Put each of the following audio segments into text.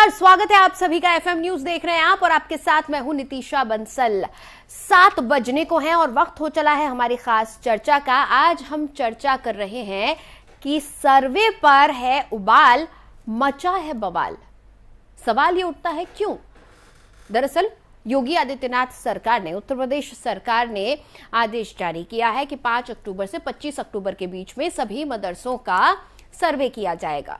नमस्कार, स्वागत है आप सभी का। एफएम न्यूज देख रहे हैं आप और आपके साथ मैं हूं नितीशा बंसल। 7 बजने को है और वक्त हो चला है हमारी खास चर्चा का। आज हम चर्चा कर रहे हैं कि सर्वे पर है उबाल, मचा है बवाल। सवाल ये उठता है क्यों? दरअसल योगी आदित्यनाथ सरकार ने, उत्तर प्रदेश सरकार ने आदेश जारी किया है कि 5 अक्टूबर से 25 अक्टूबर के बीच में सभी मदरसों का सर्वे किया जाएगा।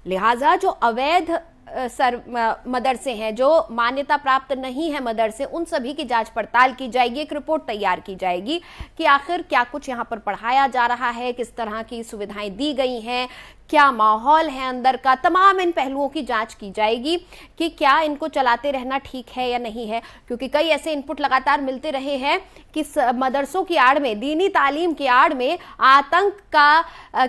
लिहाजा जो अवैध मदरसे हैं, जो मान्यता प्राप्त नहीं है मदरसे, उन सभी की जांच पड़ताल की जाएगी। एक रिपोर्ट तैयार की जाएगी कि आखिर क्या कुछ यहां पर पढ़ाया जा रहा है, किस तरह की सुविधाएं दी गई हैं, क्या माहौल है अंदर का। तमाम इन पहलुओं की जांच की जाएगी कि क्या इनको चलाते रहना ठीक है या नहीं है, क्योंकि कई ऐसे इनपुट लगातार मिलते रहे हैं कि मदरसों की आड़ में, दीनी तालीम की आड़ में आतंक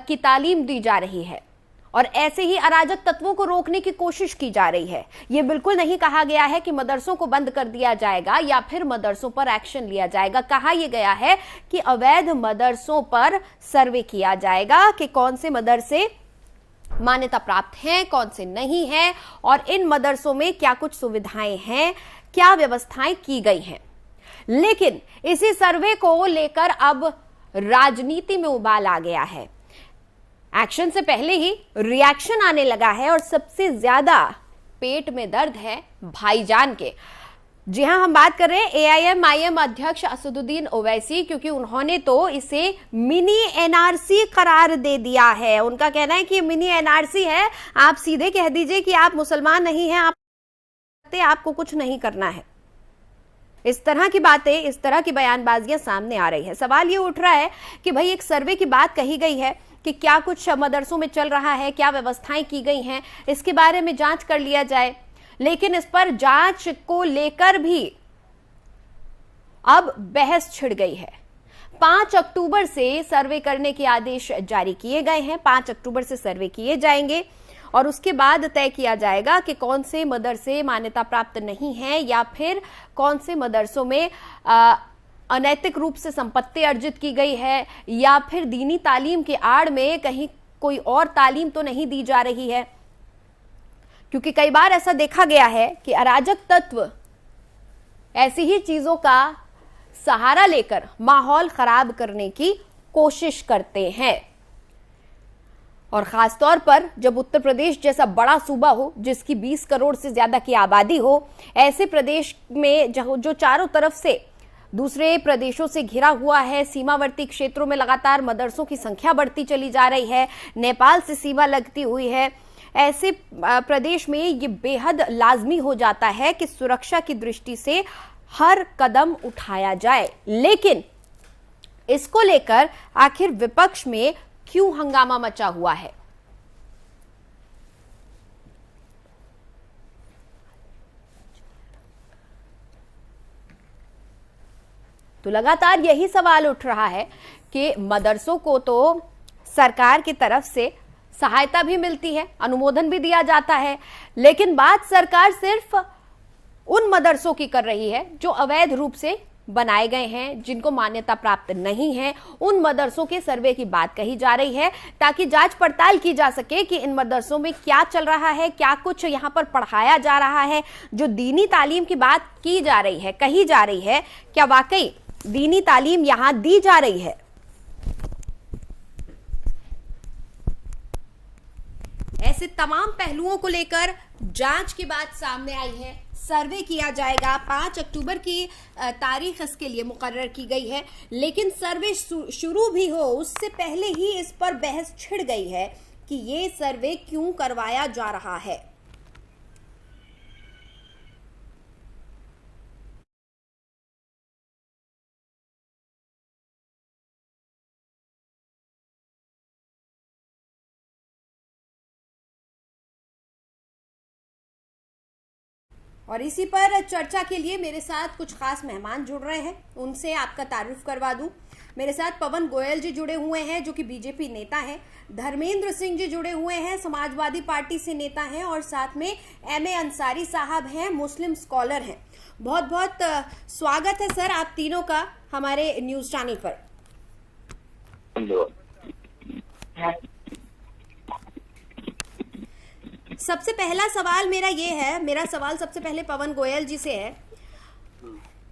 की तालीम दी जा रही है और ऐसे ही अराजक तत्वों को रोकने की कोशिश की जा रही है। यह बिल्कुल नहीं कहा गया है कि मदरसों को बंद कर दिया जाएगा या फिर मदरसों पर एक्शन लिया जाएगा। कहा यह गया है कि अवैध मदरसों पर सर्वे किया जाएगा कि कौन से मदरसे मान्यता प्राप्त हैं, कौन से नहीं हैं और इन मदरसों में क्या कुछ सुविधाएं हैं, क्या व्यवस्थाएं की गई हैं। लेकिन इसी सर्वे को लेकर अब राजनीति में उबाल आ गया है। एक्शन से पहले ही रिएक्शन आने लगा है और सबसे ज्यादा पेट में दर्द है भाईजान के। जी हां, हम बात कर रहे हैं एआईएमआईएम अध्यक्ष असदुद्दीन ओवैसी, क्योंकि उन्होंने तो इसे मिनी एनआरसी करार दे दिया है। उनका कहना है कि मिनी एनआरसी है, आप सीधे कह दीजिए कि आप मुसलमान नहीं हैं, आपको कुछ नहीं करना है। इस तरह की बातें, इस तरह की बयानबाजियां सामने आ रही है। सवाल ये उठ रहा है कि भाई एक सर्वे की बात कही गई है कि क्या कुछ मदरसों में चल रहा है, क्या व्यवस्थाएं की गई हैं, इसके बारे में जांच कर लिया जाए। लेकिन इस पर जांच को लेकर भी अब बहस छिड़ गई है। 5 अक्टूबर से सर्वे करने के आदेश जारी किए गए हैं। 5 अक्टूबर से सर्वे किए जाएंगे और उसके बाद तय किया जाएगा कि कौन से मदरसे मान्यता प्राप्त नहीं हैं या फिर कौन से मदरसों में अनैतिक रूप से संपत्ति अर्जित की गई है या फिर दीनी तालीम के आड़ में कहीं कोई और तालीम तो नहीं दी जा रही है। क्योंकि कई बार ऐसा देखा गया है कि अराजक तत्व ऐसी ही चीजों का सहारा लेकर माहौल खराब करने की कोशिश करते हैं। और खासतौर पर जब उत्तर प्रदेश जैसा बड़ा सूबा हो, जिसकी 20 करोड़ से ज्यादा की आबादी हो, ऐसे प्रदेश में जो चारों तरफ से दूसरे प्रदेशों से घिरा हुआ है, सीमावर्ती क्षेत्रों में लगातार मदरसों की संख्या बढ़ती चली जा रही है, नेपाल से सीमा लगती हुई है, ऐसे प्रदेश में ये बेहद लाजमी हो जाता है कि सुरक्षा की दृष्टि से हर कदम उठाया जाए। लेकिन इसको लेकर आखिर विपक्ष में क्यों हंगामा मचा हुआ है? तो लगातार यही सवाल उठ रहा है कि मदरसों को तो सरकार की तरफ से सहायता भी मिलती है, अनुमोदन भी दिया जाता है, लेकिन बात सरकार सिर्फ उन मदरसों की कर रही है जो अवैध रूप से बनाए गए हैं, जिनको मान्यता प्राप्त नहीं है। उन मदरसों के सर्वे की बात कही जा रही है ताकि जांच पड़ताल की जा सके कि इन मदरसों में क्या चल रहा है, क्या कुछ यहां पर पढ़ाया जा रहा है। जो दीनी तालीम की बात की जा रही है, कही जा रही है, क्या वाकई दीनी तालीम यहां दी जा रही है? ऐसे तमाम पहलुओं को लेकर जांच की बात सामने आई है। सर्वे किया जाएगा, 5 अक्टूबर की तारीख इसके लिए मुकर्रर की गई है। लेकिन सर्वे शुरू भी हो उससे पहले ही इस पर बहस छिड़ गई है कि ये सर्वे क्यों करवाया जा रहा है। और इसी पर चर्चा के लिए मेरे साथ कुछ खास मेहमान जुड़ रहे हैं, उनसे आपका तारुफ करवा दूं। मेरे साथ पवन गोयल जी जुड़े हुए हैं जो कि बीजेपी नेता हैं, धर्मेंद्र सिंह जी जुड़े हुए हैं, समाजवादी पार्टी से नेता हैं, और साथ में एमए अंसारी साहब हैं, मुस्लिम स्कॉलर हैं। बहुत बहुत स्वागत है सर आप तीनों का हमारे न्यूज चैनल पर। सबसे पहला सवाल मेरा सवाल सबसे पहले पवन गोयल जी से है।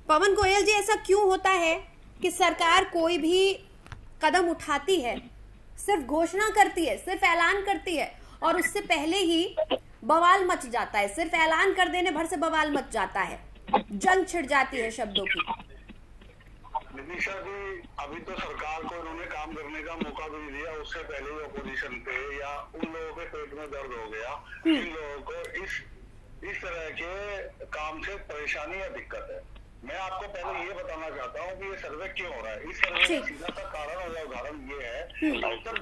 पवन गोयल जी, ऐसा क्यों होता है कि सरकार कोई भी कदम उठाती है, सिर्फ घोषणा करती है, सिर्फ ऐलान करती है और उससे पहले ही बवाल मच जाता है, सिर्फ ऐलान कर देने भर से बवाल मच जाता है, जंग छिड़ जाती है शब्दों की। नितिशा जी, अभी तो सरकार को इन्होंने काम करने का मौका भी नहीं दिया, उससे पहले ही अपोजिशन पे या उन लोगों के पेट में दर्द हो गया, जिन लोगों को इस तरह के काम से परेशानी या दिक्कत है। मैं आपको पहले ये बताना चाहता हूँ कि ये सर्वे क्यों हो रहा है। इस सर्वे का सीधा सा कारण और उदाहरण ये है, उत्तर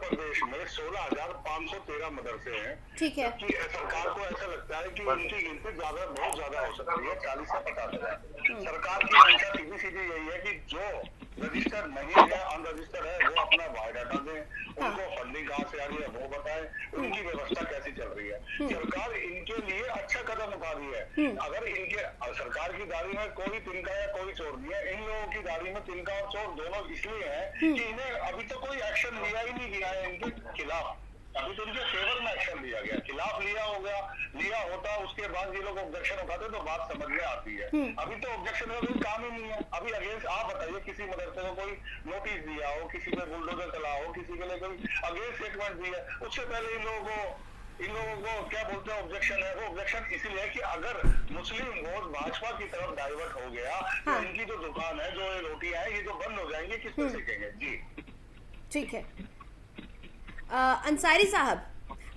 प्रदेश में 16,513 मदरसे हैं। ठीक है। कि सरकार को ऐसा लगता है कि उनकी गिनती बहुत ज्यादा हो सकती है, 40 से 50,000। सरकार की मंशा सीधी सीधी यही है कि जो रजिस्टर नहीं है, अनरजिस्टर्ड है, वो अपना बायोडाटा दें, उनको फंडिंग कहाँ से आ रही है वो बताएं, उनकी व्यवस्था कैसी चल रही है। सरकार इनके लिए अच्छा कदम उठा रही है। अगर इनके सरकार की दाढ़ी में कोई तिनका या कोई चोर नहीं है, इन लोगों की दाढ़ी में तिनका और चोर दोनों इसलिए है कि इन्हें अभी तो कोई एक्शन लिया ही नहीं गया है इनके खिलाफ। अभी तो इनके फेवर में एक्शन लिया गया, खिलाफ लिया होता, उसके बाद ये लोग ऑब्जेक्शन उठाते तो बात समझ में आती है। अभी तो ऑब्जेक्शन का कोई काम ही नहीं है। अभी अगेंस्ट आप बताइए, किसी मदरसे को कोई नोटिस दिया हो, किसी पे बुलडोजर चला हो, किसी के लिए कोई अगेंस्ट स्टेटमेंट दिया, उससे पहले इन लोगों को क्या बोलते हैं, ऑब्जेक्शन है। वो ऑब्जेक्शन इसलिए है कि अगर मुस्लिम वोट भाजपा की तरफ डाइवर्ट हो गया तो इनकी जो दुकान है, जो ये रोटियां हैं, ये जो बंद हो जाएंगे, किस पे सीखेंगे जी। ठीक है, अंसारी साहब,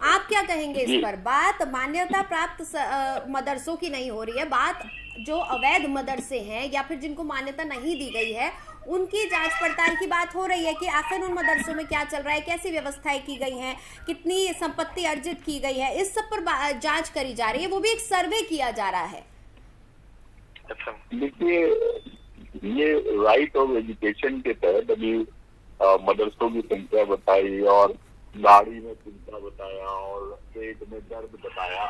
आप क्या कहेंगे इस पर? बात मान्यता प्राप्त मदरसों की नहीं हो रही है, बात जो अवैध मदरसे हैं या फिर जिनको मान्यता नहीं दी गई है उनकी जांच पड़ताल की बात हो रही है कि आखिर उन मदरसों में क्या चल रहा है, कैसी व्यवस्थाएं की गई हैं, कितनी संपत्ति अर्जित की गई है, इस सब पर जांच करी जा रही है, वो भी एक सर्वे किया जा रहा है। देखिए, ये राइट ऑफ एजुकेशन के तहत अभी मदरसों की संख्या बताई और दाढ़ी में चिंता बताया और पेट में दर्द बताया।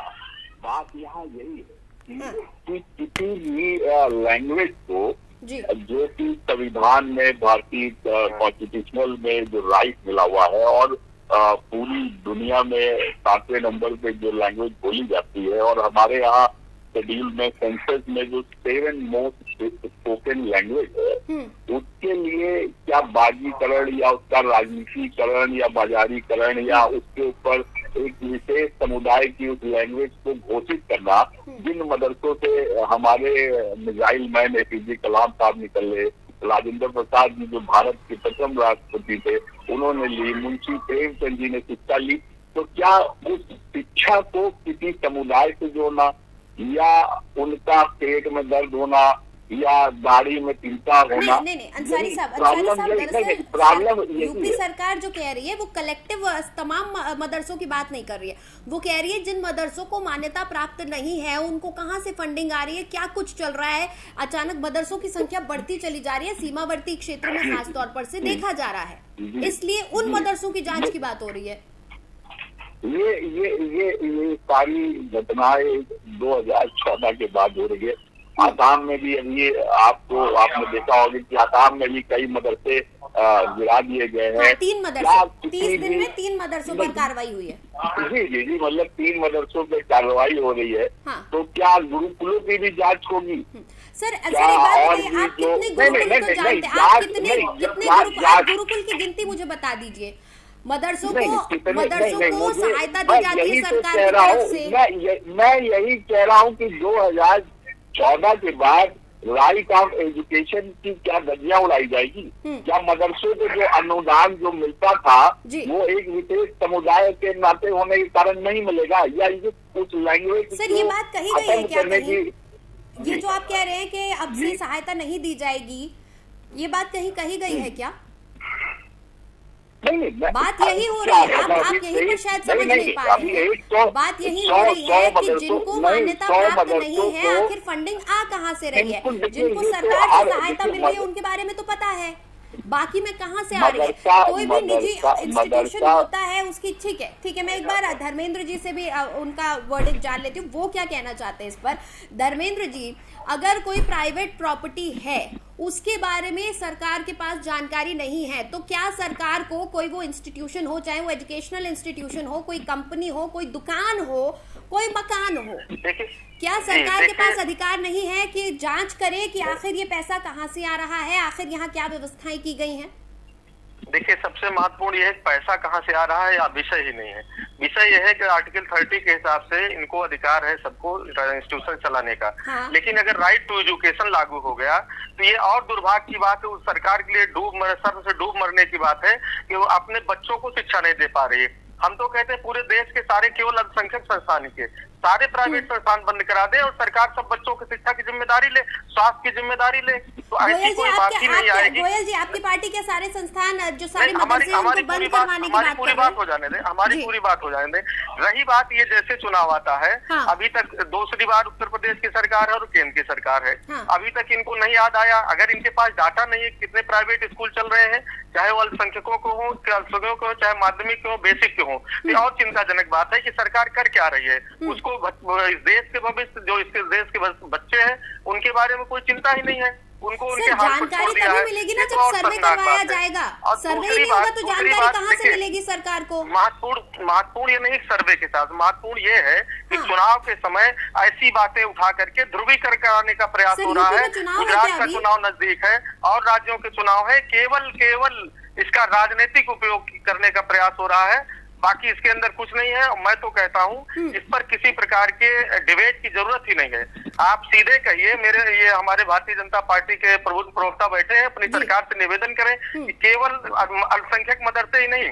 बात यहाँ यही है कि किसी भी लैंग्वेज को जो कि संविधान में, भारतीय कॉन्स्टिट्यूशनल में जो राइट मिला हुआ है और पूरी दुनिया में 7वें नंबर पे जो लैंग्वेज बोली जाती है और हमारे यहाँ शेड्यूल में, सेंसस में जो 7 मोस्ट स्पोकन लैंग्वेज है, उसके लिए क्या बाजीकरण या उसका राजनीतिकरण या बाजारीकरण या उसके ऊपर एक विशेष समुदाय की उस लैंग्वेज को घोषित करना, जिन मदरसों से हमारे मिसाइल मैन APJ कलाम साहब निकले, राजेंद्र प्रसाद जी जो भारत के प्रथम राष्ट्रपति थे, उन्होंने ली, मुंशी प्रेमचंद जी ने शिक्षा ली, तो क्या उस शिक्षा को किसी समुदाय से जोड़ना या उनका पेट में दर्द होना या दाढ़ी में चिंता होना? नहीं, अंसारी साहब, दरअसल यूपी सरकार जो कह रही है वो कलेक्टिव तमाम मदरसों की बात नहीं कर रही है, वो कह रही है जिन मदरसों को मान्यता प्राप्त नहीं है उनको कहाँ से फंडिंग आ रही है, क्या कुछ चल रहा है, अचानक मदरसों की संख्या बढ़ती चली जा रही है, सीमावर्ती क्षेत्र में खास तौर पर से देखा जा रहा है, इसलिए उन मदरसों की जांच की बात हो रही है। ये सारी घटनाएं 2014 के बाद हो रही है। आसाम में भी अभी आपने देखा होगा कि आसाम में भी कई मदरसे गिरा दिए गए हैं। 3 मदरसे 30 दिन में 3 मदरसों पर कार्रवाई हुई है। जी, मतलब 3 मदरसों पर कार्रवाई हो रही है। तो क्या गुरुकुलों की भी जांच होगी? सर, आप कितने गुरुकुल को जानते हैं? आप कितने गुरुकुल की गिनती मुझे बता दीजिए। मदरसों को सहायता दी जाती है सरकार की तरफ से। मैं यही कह रहा हूँ कि 2014 के बाद राइट ऑफ एजुकेशन की क्या धज्जियां उड़ाई जाएगी? क्या मदरसों को जो अनुदान जो मिलता था वो एक विशेष समुदाय के नाते होने के कारण नहीं मिलेगा, या ये कुछ लैंग्वेज? सर, ये बात कही गई है क्या कहीं? ये जो आप कह रहे हैं कि अब से सहायता नहीं दी जाएगी, ये बात कहीं कही गई है क्या? नहीं, बात यही हो रही है, आप यही पर शायद समझ नहीं पा रहे हैं। बात यही हो रही है कि जिनको मान्यता प्राप्त नहीं है आखिर फंडिंग आ कहाँ से रही है, जिनको सरकार से सहायता मिल रही है उनके बारे में तो पता है, बाकी में कहाँ से आ रही है? कोई भी निजी इंस्टीट्यूशन होता है उसकी, ठीक है, मैं एक बार धर्मेंद्र जी से भी उनका वर्डिक्ट जान लेती हूँ, वो क्या कहना चाहते हैं इस पर। धर्मेंद्र जी, अगर कोई प्राइवेट प्रॉपर्टी है उसके बारे में सरकार के पास जानकारी नहीं है। तो क्या सरकार को कोई वो इंस्टीट्यूशन हो, चाहे वो एजुकेशनल इंस्टीट्यूशन हो, कोई कंपनी हो, कोई दुकान हो, कोई मकान हो, क्या सरकार के पास अधिकार नहीं है कि जांच करे कि आखिर ये पैसा कहाँ से आ रहा है, आखिर यहाँ क्या व्यवस्थाएं की गई हैं? देखिए, सबसे महत्वपूर्ण यह है पैसा कहाँ से आ रहा है या विषय ही नहीं है। विषय यह है कि आर्टिकल 30 के हिसाब से इनको अधिकार है सबको इंस्टीट्यूशन चलाने का। हाँ। लेकिन अगर राइट टू एजुकेशन लागू हो गया तो ये और दुर्भाग्य की बात है, उस सरकार के लिए सर से डूब मरने की बात है कि वो अपने बच्चों को शिक्षा नहीं दे पा रही है। हम तो कहते हैं पूरे देश के सारे केवल अल्पसंख्यक संस्थान के सारे प्राइवेट संस्थान बंद करा दे और सरकार सब बच्चों की शिक्षा की जिम्मेदारी ले, स्वास्थ्य की जिम्मेदारी ले, तो ऐसी कोई बात ही नहीं आएगी। गोयल जी, आपकी पार्टी के सारे संस्थान जो सारे हमारी पूरी बात हो जाने दे, हमारी पूरी बात हो जाने दे। रही बात ये जैसे चुनाव आता है, हाँ। अभी तक दूसरी बार उत्तर प्रदेश की सरकार है और केंद्र की सरकार है, हाँ। अभी तक इनको नहीं याद आया। अगर इनके पास डाटा नहीं है कितने प्राइवेट स्कूल चल रहे हैं, चाहे वो अल्पसंख्यकों को हो, अल्पसंख्यकों को हो, चाहे माध्यमिक के हो, बेसिक के हो, ये और चिंताजनक बात है कि सरकार कर क्या रही है। उसको इस देश के भविष्य, जो इसके देश के बच्चे हैं, उनके बारे में कोई चिंता ही नहीं है। उनको उनके हाथ पर छोड़ दिया है। जानकारी मिलेगी ना जब सर्वे करवाया जाएगा। सर्वे नहीं होगा तो जानकारी कहाँ से मिलेगी सरकार को? महत्वपूर्ण ये नहीं सर्वे के साथ, महत्वपूर्ण ये है कि चुनाव के समय ऐसी बातें उठा करके ध्रुवीकरण कराने का प्रयास हो रहा है। गुजरात का चुनाव नजदीक है और राज्यों के चुनाव है, केवल इसका राजनीतिक उपयोग करने का प्रयास हो रहा है, बाकी इसके अंदर कुछ नहीं है। मैं तो कहता हूँ इस पर किसी प्रकार के डिबेट की जरूरत ही नहीं है। आप सीधे कहिए, ये हमारे भारतीय जनता पार्टी के प्रबुद्ध प्रवक्ता बैठे हैं, अपनी सरकार से निवेदन करें कि केवल अल्पसंख्यक मदरसे ही नहीं,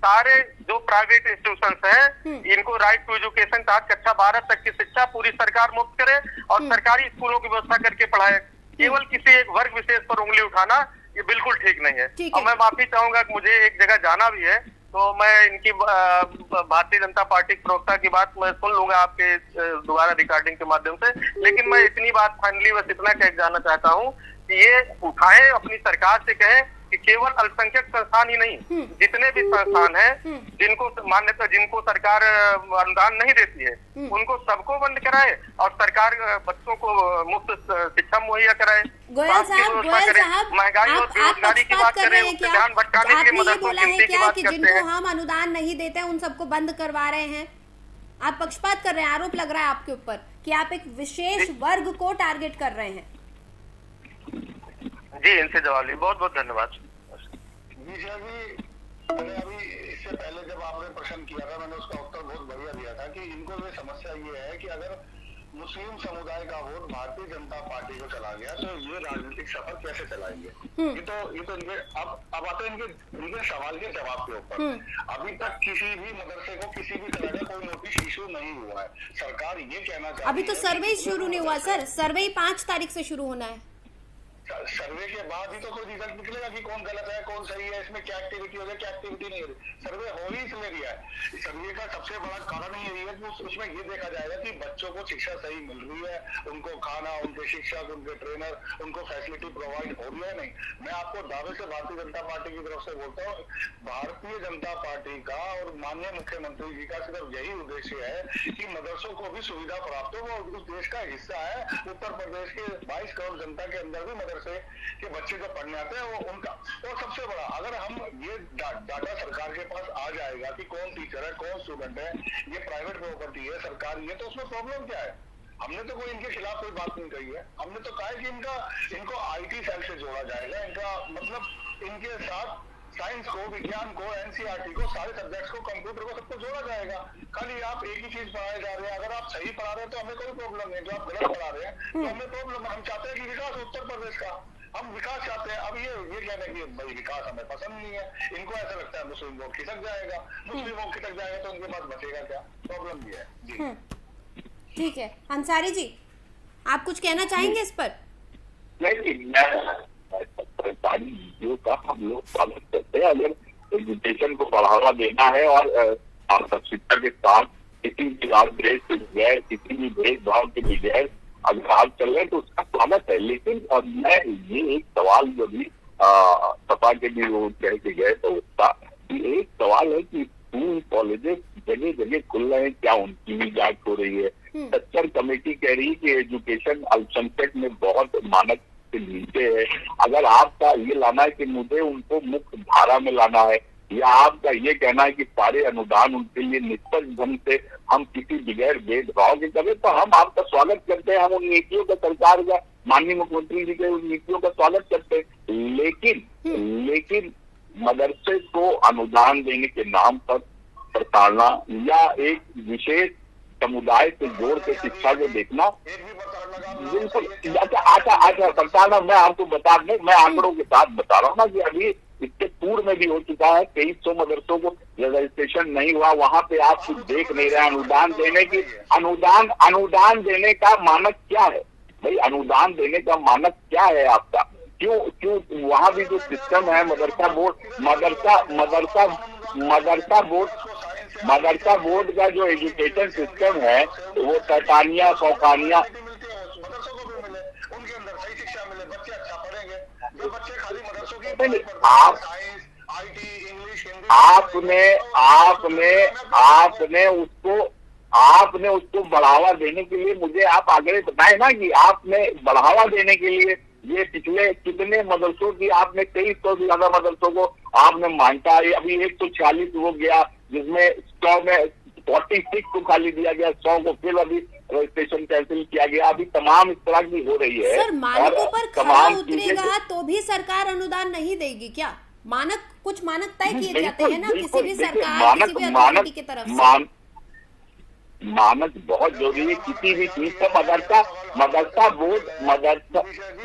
सारे जो प्राइवेट इंस्टीट्यूशंस हैं, इनको राइट टू एजुकेशन तहत कक्षा 12 तक की शिक्षा पूरी सरकार मुफ्त करे और सरकारी स्कूलों की व्यवस्था करके पढ़ाए। केवल किसी एक वर्ग विशेष पर उंगली उठाना ये बिल्कुल ठीक नहीं है। और मैं माफी चाहूंगा कि मुझे एक जगह जाना भी है, तो मैं इनकी भारतीय जनता पार्टी के प्रवक्ता की बात मैं सुन लूंगा आपके दोबारा रिकॉर्डिंग के माध्यम से। लेकिन मैं इतनी बात फाइनली बस इतना कह जाना चाहता हूँ कि ये उठाएं, अपनी सरकार से कहें कि केवल अल्पसंख्यक संस्थान ही नहीं, जितने भी संस्थान हैं जिनको मान्यता, जिनको सरकार अनुदान नहीं देती है, उनको सबको बंद कराए और सरकार बच्चों को मुफ्त शिक्षा मुहैया कराए। गोयल साहब, महंगाई और बेरोजगारी की बात करें, उससे ध्यान भटकाने के लिए मदरसों की गिनती की बात करते हैं। जिनको हम अनुदान नहीं देते हैं उन सबको बंद करवा रहे हैं। आप पक्षपात कर रहे हैं, आरोप लग रहा है आपके ऊपर कि आप एक विशेष वर्ग को टारगेट कर रहे हैं। जी, इनसे जवाब लिया, बहुत बहुत धन्यवाद। मैंने अभी इससे पहले जब आपने प्रश्न किया था, मैंने उसका उत्तर बहुत बढ़िया दिया था कि इनको ये समस्या ये है कि अगर मुस्लिम समुदाय का वोट भारतीय जनता पार्टी को चला गया तो ये राजनीतिक सफर कैसे चलाएंगे। ये तो इनके अब आते हैं इनके सवाल के जवाब के ऊपर। अभी तक किसी भी मदरसे को किसी भी तरह का कोई नोटिस इशू नहीं हुआ है। सरकार ये कहना चाहती है, अभी तो सर्वे शुरू नहीं हुआ सर, सर्वे 5 तारीख से शुरू होना है। सर्वे के बाद ही तो कोई रिजल्ट निकलेगा कि कौन गलत है कौन सही है, इसमें क्या एक्टिविटी हो रही है क्या एक्टिविटी नहीं हो रही। सर्वे हो ही इसलिए दिया है। सर्वे का सबसे बड़ा कारण यही है कि उसमें ये देखा जाएगा कि बच्चों को शिक्षा सही मिल रही है, उनको खाना, उनके शिक्षक, उनके ट्रेनर, उनको फैसिलिटी प्रोवाइड हो रही है नहीं। मैं आपको दावे से भारतीय जनता पार्टी की तरफ से बोलता हूँ, भारतीय जनता पार्टी का और माननीय मुख्यमंत्री जी का सिर्फ यही उद्देश्य है कि मदरसों को भी सुविधा प्राप्त हो। वो उस देश का हिस्सा है। उत्तर प्रदेश के 22 करोड़ जनता के अंदर भी मदरसे के बच्चे जो पढ़ने आते हैं वो उनका। और सबसे बड़ा, अगर हम ये डाटा सरकार के पास आ जाएगा कि कौन टीचर है कौन स्टूडेंट है, ये प्राइवेट प्रॉपर्टी है सरकार, ये तो उसमें प्रॉब्लम क्या है। हमने तो कोई इनके खिलाफ कोई बात नहीं कही है। हमने तो कहा है कि इनको IT सेल से जोड़ा जाएगा। इनका मतलब इनके साथ साइंस को, विज्ञान को, NCERT को, सारे सब्जेक्ट्स को, कंप्यूटर को, सबको जोड़ा जाएगा। खाली आप एक ही चीज पढ़ाए जा रहे हैं। अगर आप सही पढ़ा रहे हैं तो हमें कोई प्रॉब्लम नहीं, जो आप गलत पढ़ा रहे हैं तो हमें प्रॉब्लम है। हम चाहते हैं कि विकास उत्तर प्रदेश का, हम विकास चाहते हैं। अब ये कहना है कि भाई विकास हमें पसंद नहीं है, इनको ऐसा लगता है मुस्लिम वोट खिसक जाएगा। मुस्लिम वोट खिसक जाएगा तो उनके पास बचेगा क्या, प्रॉब्लम ये है जी। ठीक है, अंसारी जी आप कुछ कहना चाहेंगे इस पर? नहीं, सरकारी नीतियों का हम लोग स्वागत करते हैं। अगर एजुकेशन को बढ़ावा देना है और शिक्षा के साथ किसी भी राजद्वेष के बगैर, किसी भी भेदभाव के बगैर अगर आप चल रहे हैं तो उसका स्वागत है। लेकिन मैं ये एक सवाल जो भी सपा के भी वो कह के गए तो उसका एक सवाल है कि स्कूल कॉलेजेस जगह जगह खुल रहे हैं, क्या उनकी भी जांच हो रही है? सच्चर कमेटी कह रही है कि एजुकेशन अल्पसंख्यक में बहुत मानक से नीचे है अगर आपका ये लाना है कि मुझे उनको मुख्य धारा में लाना है, या आपका ये कहना है कि सारे अनुदान उनके लिए निष्पक्ष ढंग से हम किसी बगैर भेदभाव के करें, तो हम आपका स्वागत करते हैं। हम उन नीतियों का, सरकार का, माननीय मुख्यमंत्री जी के उन नीतियों का स्वागत करते हैं। लेकिन मदरसे को अनुदान देने के नाम पर प्रताड़ना या एक विशेष समुदाय से जोड़ के शिक्षा को देखना बिल्कुल अच्छा प्रताड़ना। मैं आपको बता दें, मैं आंकड़ों के साथ बता रहा हूँ ना कि अभी इसके पूर्व में भी हो चुका है, 2300 मदरसों को रजिस्ट्रेशन नहीं हुआ, वहां पे आप कुछ देख नहीं रहे। अनुदान देने की अनुदान देने का मानक क्या है भाई? अनुदान देने का मानक क्या है आपका? क्यों वहां भी जो सिस्टम है मदरसा बोर्ड का जो एजुकेशन सिस्टम है वो तैतानिया सौकानिया, उनके अंदर सही शिक्षा मिले, बच्चे अच्छा पढ़ेंगे। जो बच्चे खाली मदरसों की साइंस, IT, इंग्लिश, हिंदी, आपने उसको बढ़ावा देने के लिए मुझे आप आगे बताए ना कि आपने बढ़ावा देने के लिए ये पिछले कितने मदरसों की आपने 2300 से ज्यादा मदरसों को आपने मांगा है। अभी 146 हो गया, जिसमें 100 में 46 को खाली दिया गया, 100 को फिर अभी रजिस्ट्रेशन कैंसिल किया गया। अभी तमाम इस तरह की हो रही है। सर, मानकों पर खरा उतरेगा तो भी सरकार अनुदान नहीं देगी क्या? कुछ मानक तय किए जाते हैं ना किसी भी सरकार, किसी भी अथॉरिटी की तरफ से। मानक बहुत जरूरी है किसी भी चीज का।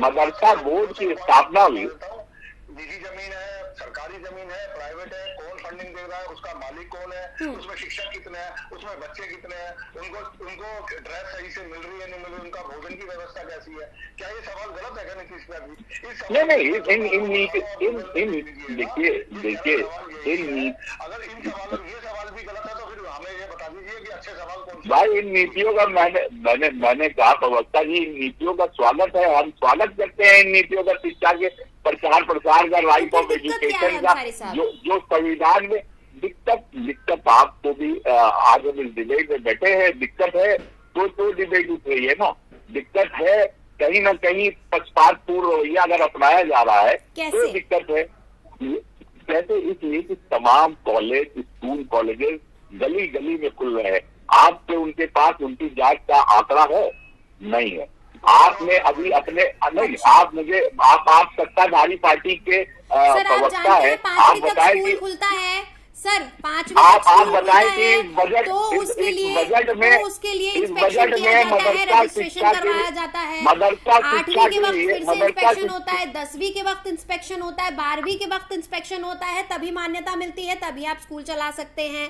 मदरसा बोर्ड की स्थापना हुई। निजी जमीन है, सरकारी जमीन है, प्राइवेट है, कौन फंडिंग दे रहा है, उसका मालिक कौन है, उसमें शिक्षक कितने हैं, उसमें बच्चे कितने हैं, उनको ड्रेस सही से मिल रही है नहीं मिल रही, उनका भोजन की व्यवस्था कैसी है? क्या ये सवाल गलत है क्या नीतीश कुमार जी? देखिए अगर इन सवालों ये सवाल भी गलत है तो फिर हमें ये बता दीजिए कि अच्छे सवाल कौन से? भाई इन नीतियों का मैंने कहा प्रवक्ता जी, इन नीतियों का स्वागत है, हम स्वागत करते हैं इन नीतियों का, शिक्षा के प्रचार का, राइट ऑफ एजुकेशन का, जो संविधान में दिक्कत आपको भी आज हम इस डिबेट में बैठे हैं, दिक्कत है तो डिबेट उठ रही है ना। दिक्कत है कहीं ना कहीं पक्षपातपूर्ण रवैया अगर अपनाया जा रहा है तो दिक्कत है। कैसे? इसलिए कि तमाम कॉलेज, स्कूल, कॉलेजेस गली गली में खुल रहे हैं। आपके उनके पास उनकी जांच का आंकड़ा है? नहीं है। आपने अभी अपने नहीं, आप सत्ताधारी पार्टी के प्रवक्ता है, आप बताएं कि खुलता है सर, 5 आप बताएं कि बजट तो उसके लिए बजट में मदरसा शिक्षा करवाया जाता है। मदरसा 8वीं के वक्त फिर से इंस्पेक्शन होता है, 10वीं के वक्त इंस्पेक्शन होता है, 12वीं के वक्त इंस्पेक्शन होता है, तभी मान्यता मिलती है, तभी आप स्कूल चला सकते हैं।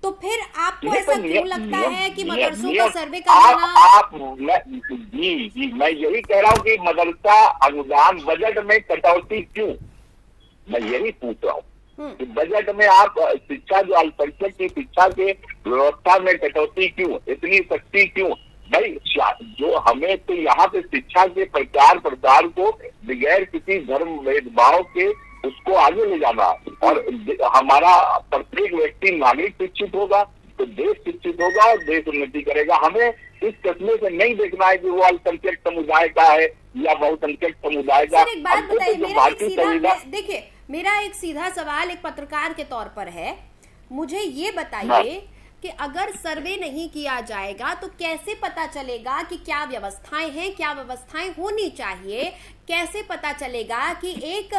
तो फिर आपको ऐसा क्यों लगता है कि मदरसों का सर्वे करना? मैं यही कह रहा हूँ कि मदरसा अनुदान बजट में कटौती क्यों, मैं यही पूछ रहा हूँ कि बजट में आप शिक्षा, जो अल्पसंख्यक की शिक्षा के व्यवस्था में कटौती क्यों, इतनी सख्ती क्यों? भाई जो हमें तो यहाँ पे शिक्षा के प्रचार प्रसार को बगैर किसी धर्म भेदभाव के उसको आगे ले जाना, और हमारा प्रत्येक व्यक्ति नागरिक शिक्षित होगा तो देश शिक्षित होगा और देश उन्नति करेगा। हमें इस कस्मे से नहीं देखना है कि वो अल्पसंख्यक समुदाय का है या बहुसंख्यक समुदाय का। एक बात बताइए, देखिए मेरा एक सीधा सवाल एक पत्रकार के तौर पर है, मुझे ये बताइए कि अगर सर्वे नहीं किया जाएगा तो कैसे पता चलेगा कि क्या व्यवस्थाएं हैं, क्या व्यवस्थाएं होनी चाहिए? कैसे पता चलेगा कि एक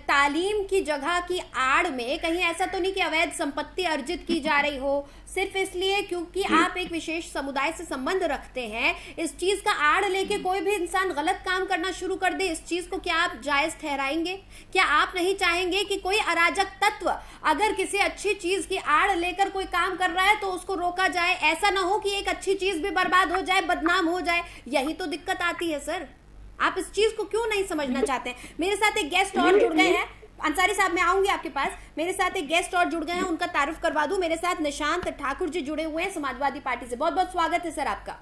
तालीम की जगह की आड़ में कहीं ऐसा तो नहीं कि अवैध संपत्ति अर्जित की जा रही हो, सिर्फ इसलिए क्योंकि आप एक विशेष समुदाय से संबंध रखते हैं? इस चीज का आड़ लेके कोई भी इंसान गलत काम करना शुरू कर दे, इस चीज को क्या आप जायज ठहराएंगे? क्या आप नहीं चाहेंगे कि कोई अराजक तत्व अगर किसी अच्छी चीज की आड़ लेकर कोई काम कर रहा है तो उसको रोका जाए? ऐसा ना हो कि एक अच्छी चीज भी बर्बाद हो जाए, बदनाम हो जाए। यही तो दिक्कत आती है सर। आप इस चीज को क्यों नहीं समझना चाहते हैं? मेरे साथ एक गेस्ट और जुड़ गए हैं, अंसारी साहब मैं आऊंगी आपके पास। मेरे साथ एक गेस्ट और जुड़ गए हैं, उनका तारुफ करवा दूं। मेरे साथ निशांत ठाकुर जी जुड़े हुए हैं समाजवादी पार्टी से। बहुत बहुत स्वागत है सर आपका।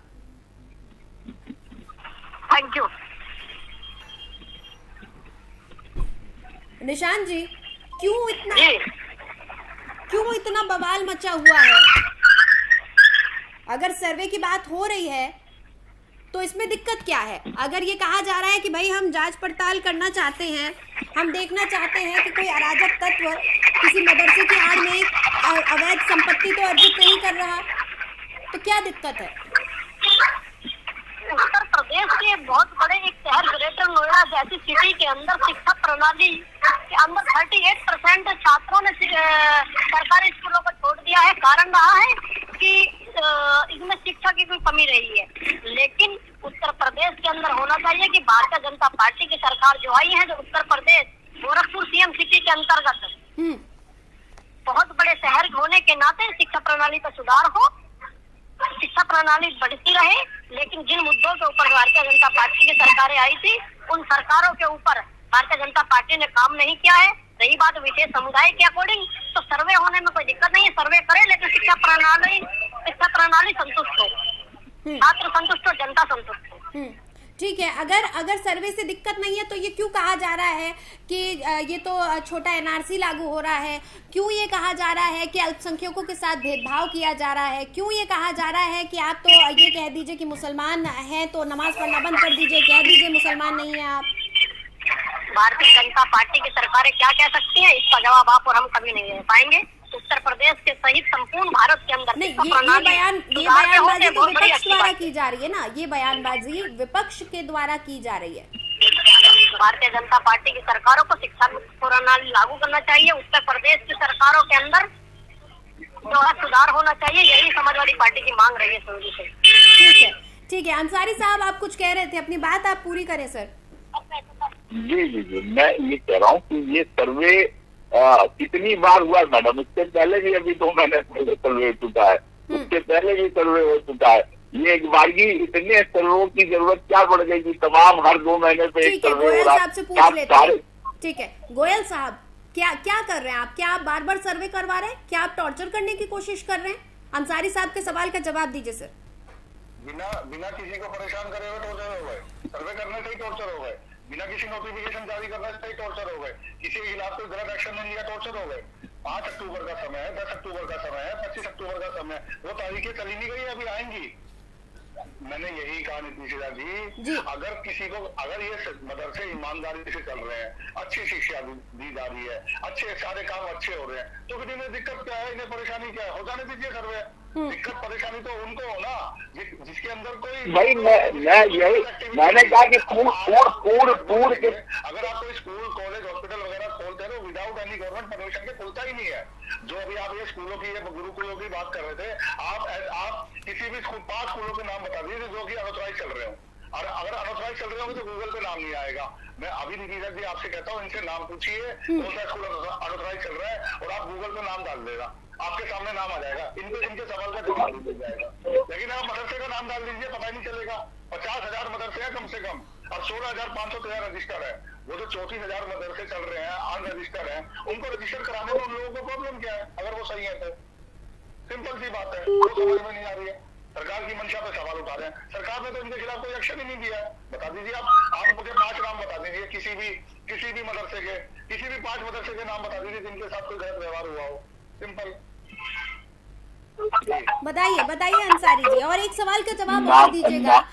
Thank you. निशांत जी, क्यों इतना बवाल मचा हुआ है? अगर सर्वे की बात हो रही है तो इसमें दिक्कत क्या है? अगर ये कहा जा रहा है कि भाई हम जांच पड़ताल करना चाहते हैं, हम देखना चाहते हैं कि कोई अराजक तत्व किसी मदरसे की आड़ में अवैध संपत्ति तो अर्जित नहीं कर रहा, तो क्या दिक्कत है? उत्तर प्रदेश के बहुत बड़े एक शहर ग्रेटर नोएडा जैसी सिटी के अंदर शिक्षा प्रणाली के अंदर 38% छात्रों ने सरकारी स्कूलों को छोड़ दिया है। कारण रहा है कि इसमें शिक्षा की कोई कमी रही है, लेकिन उत्तर प्रदेश के अंदर होना चाहिए कि भारतीय जनता पार्टी की सरकार जो आई है, जो उत्तर प्रदेश गोरखपुर सीएम सिटी के अंतर्गत बहुत बड़े शहर होने के नाते शिक्षा प्रणाली पर सुधार हो, शिक्षा प्रणाली बढ़ती रहे। लेकिन जिन मुद्दों के ऊपर भारतीय जनता पार्टी की सरकारें आई थी, उन सरकारों के ऊपर भारतीय जनता पार्टी ने काम नहीं किया है। रही बात विशेष समुदाय के अकॉर्डिंग, तो सर्वे होने में कोई दिक्कत नहीं है, सर्वे करे, लेकिन शिक्षा प्रणाली संतुष्ट हो, छात्र संतुष्ट हो, जनता संतुष्ट हो। ठीक है, अगर सर्वे से दिक्कत नहीं है तो ये क्यों कहा जा रहा है कि ये तो छोटा एनआरसी लागू हो रहा है? क्यों ये कहा जा रहा है कि अल्पसंख्यकों के साथ भेदभाव किया जा रहा है? क्यों ये कहा जा रहा है कि आप तो ये कह दीजिए कि मुसलमान हैं तो नमाज पढ़ना बंद कर दीजिए, कह दीजिए मुसलमान नहीं है आप? भारतीय जनता पार्टी की सरकारें क्या कह सकती हैं, इसका जवाब आप और हम कभी नहीं दे पाएंगे। उत्तर प्रदेश के सहित संपूर्ण भारत के अंदर नहीं, ये बयानबाजी तो विपक्ष द्वारा की जा रही है ना, ये बयानबाजी विपक्ष के द्वारा की जा रही है। भारतीय जनता पार्टी की सरकारों को शिक्षा प्रणाली लागू करना चाहिए, उत्तर प्रदेश की सरकारों के अंदर जो है सुधार होना चाहिए, यही समाजवादी पार्टी की मांग रही है शुरू से। ठीक है, ठीक है। अंसारी साहब, आप कुछ कह रहे थे, अपनी बात आप पूरी करें सर। जी, मैं ये कह रहा हूँ कि ये सर्वे कितनी बार हुआ मैडम, इससे पहले भी अभी 2 महीने पहले सर्वे हो चुका है, उससे पहले भी सर्वे हो चुका है। ये एक बारगी इतने सर्वे की जरूरत क्या पड़ गई कि तमाम हर 2 महीने पे एक सर्वे हो रहा है। ठीक है, गोयल साहब, क्या कर रहे हैं आप? क्या आप बार बार सर्वे करवा रहे हैं? क्या आप टॉर्चर करने की कोशिश कर रहे हैं? अंसारी साहब के सवाल का जवाब दीजिए सर। बिना किसी को परेशान करे हुए टॉर्चर हो गए, सर्वे करने से ही टॉर्चर हो गए, बिना किसी नोटिफिकेशन जारी करने से ही टॉर्चर हो गए, किसी के खिलाफ कोई गलत एक्शन नहीं लिया, टॉर्चर हो गए। 5 अक्टूबर का समय है, 10 अक्टूबर का समय है, 25 अक्टूबर का समय है, वो तारीखें चली नहीं गई, अभी आएंगी। मैंने यही कहा नीतीश जी, अगर ये मदरसे ईमानदारी से चल रहे हैं, अच्छी शिक्षा दी जा रही है, अच्छे सारे काम अच्छे हो रहे हैं, तो फिर इन्हें दिक्कत क्या है, इन्हें परेशानी क्या है? हो जाने दीजिए सर्वे। दिक्कत परेशानी तो उनको हो ना जिसके अंदर कोई भाई मैंने कहा कि पूर्ण के अगर आप कोई स्कूल कॉलेज हॉस्पिटल वगैरह खोलते हैं तो विदाउट एनी गवर्नमेंट परमिशन के खुलता ही नहीं है। जो अभी आप ये स्कूलों की, ये गुरुकुलों की बात कर रहे थे, आप किसी भी 5 स्कूलों के नाम बता दीजिए जो कि अनऑथराइज चल रहे हो, और अगर अनऑथराइज चल रहे होंगे तो गूगल पे नाम नहीं आएगा। मैं अभी नीतीश जी आपसे कहता हूँ, इनसे नाम पूछिए कौन सा स्कूल अनऑथराइज चल रहा है, और आप गूगल पे नाम डाल देगा, आपके सामने नाम आ जाएगा, इनके सवाल का जवाब मिल जाएगा। लेकिन आप मदरसे का नाम डाल दीजिए, पता ही नहीं चलेगा। 50,000 मदरसे हैं कम से कम, और 16,513 रजिस्टर है। वो जो 34,000 मदरसे चल रहे हैं अनरजिस्टर्ड हैं, उनको रजिस्टर कराने में उन लोगों को प्रॉब्लम क्या है? अगर वो सही है तो सिंपल सी बात है, वो समझ में नहीं आ रही है। सरकार की मंशा पे सवाल उठा रहे हैं, सरकार ने तो इनके खिलाफ कोई एक्शन ही नहीं दिया है। बता दीजिए आप मुझे 5 नाम बता दीजिए, किसी भी मदरसे के, किसी भी 5 मदरसे के नाम बता दीजिए जिनके साथ कोई गलत व्यवहार हुआ हो। सिंपल। बताइए अंसारी जी, और एक सवाल का जवाब और दीजिएगा।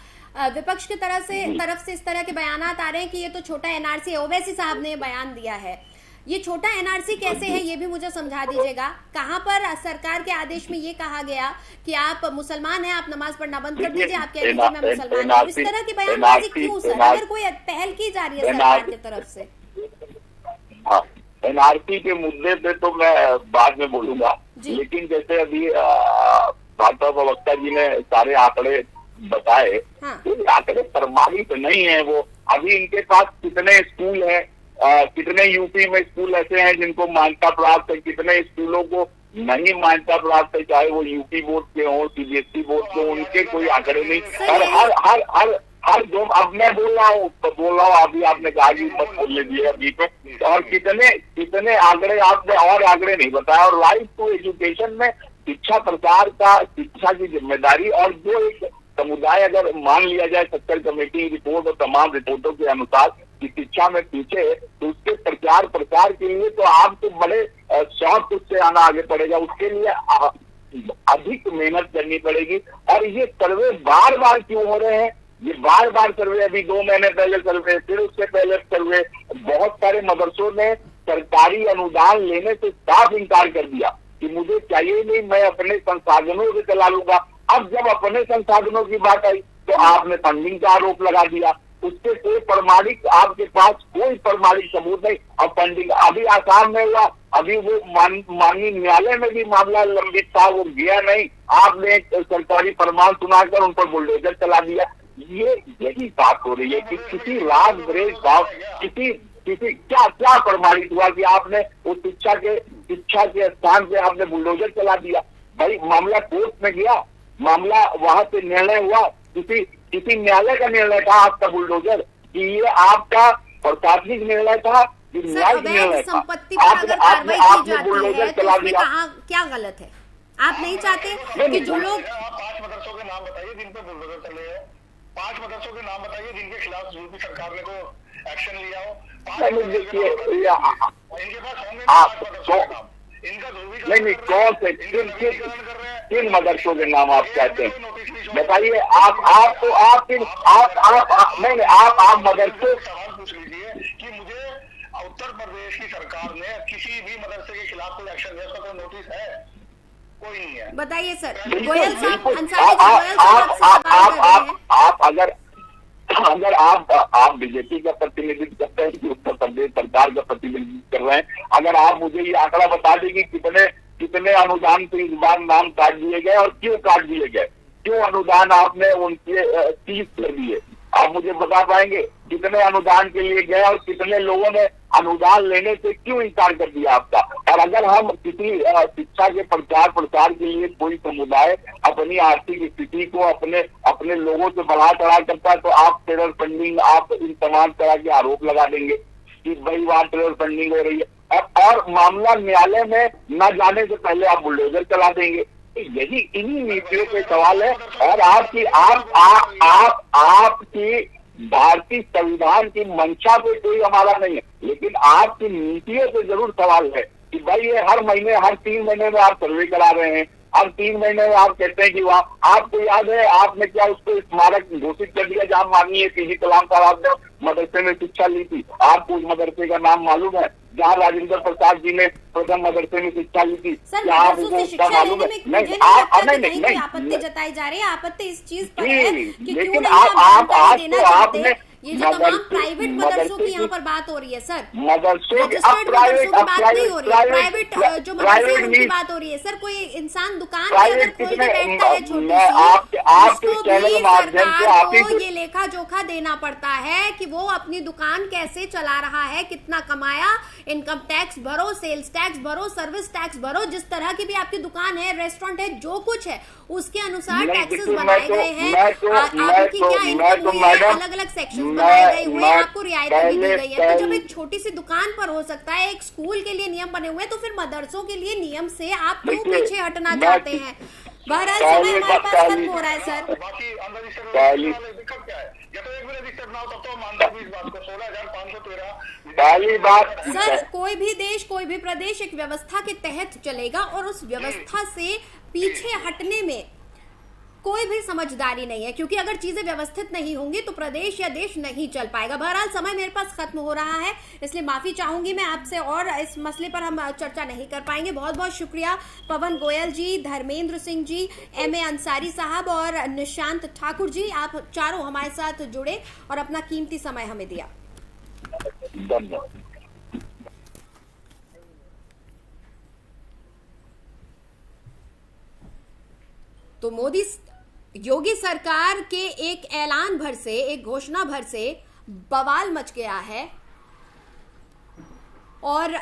विपक्ष की तरफ से इस तरह के बयानात आ रहे हैं कि ये तो छोटा एनआरसी है। ओवैसी साहब ने बयान दिया है, ये छोटा एनआरसी कैसे है, ये भी मुझे समझा दीजिएगा। कहाँ पर सरकार के आदेश में ये कहा गया कि आप मुसलमान हैं, आप नमाज पढ़ना बंद कर दीजिए, आप कह दीजिए मैं मुसलमान हूँ? इस तरह की बयानबाजी क्यों सर, अगर कोई पहल की जा रही है सरकार की तरफ से? एनआरसी के मुद्दे पे तो मैं बाद में बोलूंगा, लेकिन जैसे अभी भाजपा प्रवक्ता जी ने सारे आंकड़े बताए, तो आंकड़े प्रमाणित नहीं है। वो अभी इनके पास कितने स्कूल हैं, कितने यूपी में स्कूल ऐसे हैं जिनको मान्यता प्राप्त है, कितने स्कूलों को नहीं मान्यता प्राप्त है, चाहे वो यूपी बोर्ड के हों, सीबीएसई बोर्ड के, उनके कोई आंकड़े नहीं। और हर जो अब मैं बोल रहा हूँ अभी आपने कहा कि मत बोलने दिए अभी पे, और कितने आंकड़े आपने और आंकड़े नहीं बताया। और राइट टू एजुकेशन में शिक्षा प्रचार का, शिक्षा की जिम्मेदारी, और जो एक समुदाय अगर मान लिया जाए सक्कर कमेटी रिपोर्ट और तमाम रिपोर्टों के अनुसार कि शिक्षा में पीछे है, तो उसके प्रचार के लिए तो आपको बड़े शॉर्ट से आना आगे पड़ेगा, उसके लिए अधिक मेहनत करनी पड़ेगी। और ये सर्वे बार बार क्यों हो रहे हैं, ये बार बार सर्वे, अभी 2 महीने पहले सर्वे, फिर उससे पहले सर्वे, बहुत सारे मदरसों ने सरकारी अनुदान लेने से साफ इनकार कर दिया कि मुझे चाहिए नहीं, मैं अपने संसाधनों से चला लूंगा। अब जब अपने संसाधनों की बात आई तो आपने फंडिंग का आरोप लगा दिया, उसके कोई प्रमाणिक, आपके पास कोई प्रमाणिक सबूत नहीं। अब फंडिंग अभी आसाम में हुआ, अभी वो माननीय न्यायालय में भी मामला लंबित था, वो गया नहीं, आपने सरकारी फरमान सुनाकर उन पर बुलडोजर चला दिया। यही बात हो रही है कि किसी राग द्वेष भाव, किसी क्या प्रमाणित हुआ कि आपने उस शिक्षा के स्थान पे आपने बुलडोजर चला दिया। भाई मामला कोर्ट में गया, मामला वहां से निर्णय हुआ, किसी न्यायालय का निर्णय था आपका बुलडोजर, कि ये आपका प्रशासनिक निर्णय था, न्यायिक निर्णय था, आपने बुलडोजर चला दिया। क्या गलत है? आप नहीं चाहते कि जो लोग 5 मदरसों के नाम बताइए जिन पर बुलडोजर चले हैं, 5 मदरसों के नाम बताइए जिनके खिलाफ यूपी सरकार ने को एक्शन लिया हो। इनके पास होंगे 5 मदरसों के नाम, इनका नहीं कौन से किन मदरसों के नाम आप कहते हैं बताइए? आप मदरसे सवाल पूछ लीजिए कि मुझे उत्तर प्रदेश की सरकार ने किसी भी मदरसे के खिलाफ कोई एक्शन लिया, उसका कोई नोटिस है? कोई नहीं है। बताइए सर। गोयल साहब, अंसारी जी, गोयल साहब आपसे सवाल कर रहे हैं। आप अगर आप बीजेपी का प्रतिनिधित्व करते हैं कि उत्तर प्रदेश सरकार का प्रतिनिधित्व कर रहे हैं, अगर आप मुझे ये आंकड़ा बता दें कि कितने अनुदान पे इस बार नाम काट दिए गए और क्यों काट दिए गए, क्यों अनुदान आपने उनके 30 कर दिए, आप मुझे बता पाएंगे? कितने अनुदान के लिए गए और कितने लोगों ने अनुदान लेने से क्यों इनकार कर दिया आपका? और अगर हम किसी शिक्षा के प्रचार प्रसार के लिए कोई समुदाय अपनी आर्थिक स्थिति को अपने लोगों से बढ़ा चढ़ा करता है तो आप टेरर फंडिंग, आप इन तमाम तरह के आरोप लगा देंगे कि भाई वहां टेरर फंडिंग हो रही है, और मामला न्यायालय में न जाने से पहले आप बुलडोजर चला देंगे। यही इन्हीं नीतियों पे सवाल है। और आपकी भारतीय संविधान की मंशा पे कोई हमारा नहीं है, लेकिन आपकी नीतियों पे जरूर सवाल है कि भाई ये हर 3 महीने में आप सर्वे करा रहे हैं, हर 3 महीने में आप कहते हैं कि वहाँ, आपको याद है आपने क्या उसको स्मारक घोषित कर दिया जहाँ माननीय पीजी कलाम साहब ने मदरसे में शिक्षा ली थी? आपको उस मदरसे का नाम मालूम है जहाँ राजेंद्र प्रसाद जी ने प्रथम मदरसे में शिक्षा ली थी? सर, शिक्षा मालूम है? नहीं, आपत्ति जताई जा रही है। आपत्ति इस चीज पर है कि क्यों नहीं आपने ये जो तमाम प्राइवेट मदरसों की यहाँ पर बात हो रही है सर, रजिस्टर्ड मदरसों की बात नहीं हो रही है, प्राइवेट जो मदरसे हैं उनकी बात हो रही है। सर, कोई इंसान दुकान पे अगर खोल के बैठता है छोटी सी, उसको भी सरकार को ये लेखा जोखा देना पड़ता है कि वो अपनी दुकान कैसे चला रहा है, कितना कमाया, इनकम टैक्स भरो, सेल्स टैक्स भरो, सर्विस टैक्स भरो, जिस तरह की भी आपकी दुकान है, रेस्टोरेंट है, जो कुछ है उसके अनुसार टैक्सेस बनाए गए हैं। आपकी क्या इनकम हुई है, अलग अलग सेक्शन बनाए गए हुए हैं, आपको रियायतें भी दी गई है। तो जब एक छोटी सी दुकान पर हो सकता है, एक स्कूल के लिए नियम बने हुए हैं, तो फिर मदरसों के लिए नियम से आप क्यों पीछे हटना चाहते हैं? बहरहाल समय हमारे पास खत्म हो रहा है सर। बाकी दिक्कत क्या है? या तो एक भी रजिस्टर्ड ना हो तब तो हम मानते हैं इस बात को। 16,513 पहली बात सर, कोई भी देश, कोई भी प्रदेश एक व्यवस्था के तहत चलेगा और उस व्यवस्था से पीछे हटने में कोई भी समझदारी नहीं है, क्योंकि अगर चीजें व्यवस्थित नहीं होंगी तो प्रदेश या देश नहीं चल पाएगा। बहरहाल समय मेरे पास खत्म हो रहा है, इसलिए माफी चाहूंगी मैं आपसे, और इस मसले पर हम चर्चा नहीं कर पाएंगे। बहुत बहुत शुक्रिया पवन गोयल जी, धर्मेंद्र सिंह जी, एम.ए. अंसारी साहब और निशांत ठाकुर जी, आप चारों हमारे साथ जुड़े और अपना कीमती समय हमें दिया। तो योगी सरकार के एक ऐलान भर से, एक घोषणा भर से बवाल मच गया है और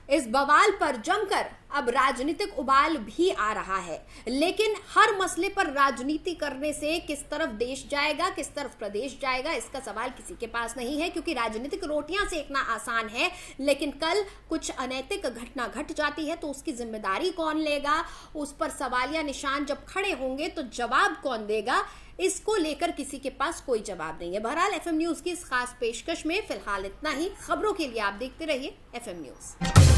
इस बवाल पर जमकर अब राजनीतिक उबाल भी आ रहा है। लेकिन हर मसले पर राजनीति करने से किस तरफ देश जाएगा, किस तरफ प्रदेश जाएगा, इसका सवाल किसी के पास नहीं है, क्योंकि राजनीतिक रोटियां सेकना आसान है, लेकिन कल कुछ अनैतिक घटना घट जाती है तो उसकी जिम्मेदारी कौन लेगा, उस पर सवालिया निशान जब खड़े होंगे तो जवाब कौन देगा, इसको लेकर किसी के पास कोई जवाब नहीं है। बहरहाल एफएम न्यूज की इस खास पेशकश में फिलहाल इतना ही। खबरों के लिए आप देखते रहिए एफएम न्यूज।